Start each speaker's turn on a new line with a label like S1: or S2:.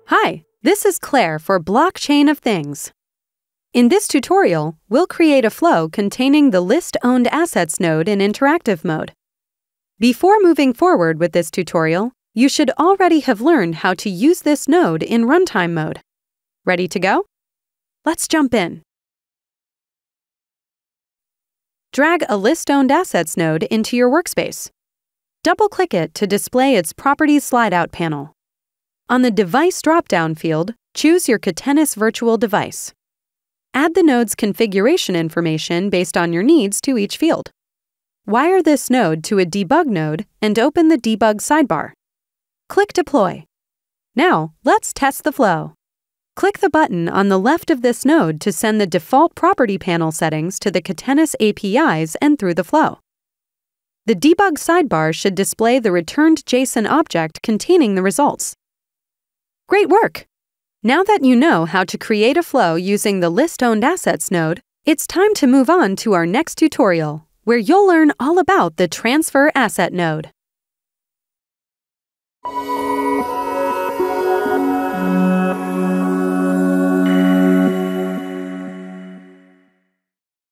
S1: Hi, this is Claire for Blockchain of Things. In this tutorial, we'll create a flow containing the List-Owned Assets node in interactive mode. Before moving forward with this tutorial, you should already have learned how to use this node in runtime mode. Ready to go? Let's jump in. Drag a List-Owned Assets node into your workspace. Double-click it to display its Properties slide-out panel. On the Device drop-down field, choose your Catenis virtual device. Add the node's configuration information based on your needs to each field. Wire this node to a debug node and open the debug sidebar. Click Deploy. Now, let's test the flow. Click the button on the left of this node to send the default property panel settings to the Catenis APIs and through the flow. The debug sidebar should display the returned JSON object containing the results. Great work! Now that you know how to create a flow using the List-Owned Assets node, it's time to move on to our next tutorial, where you'll learn all about the Transfer Asset node.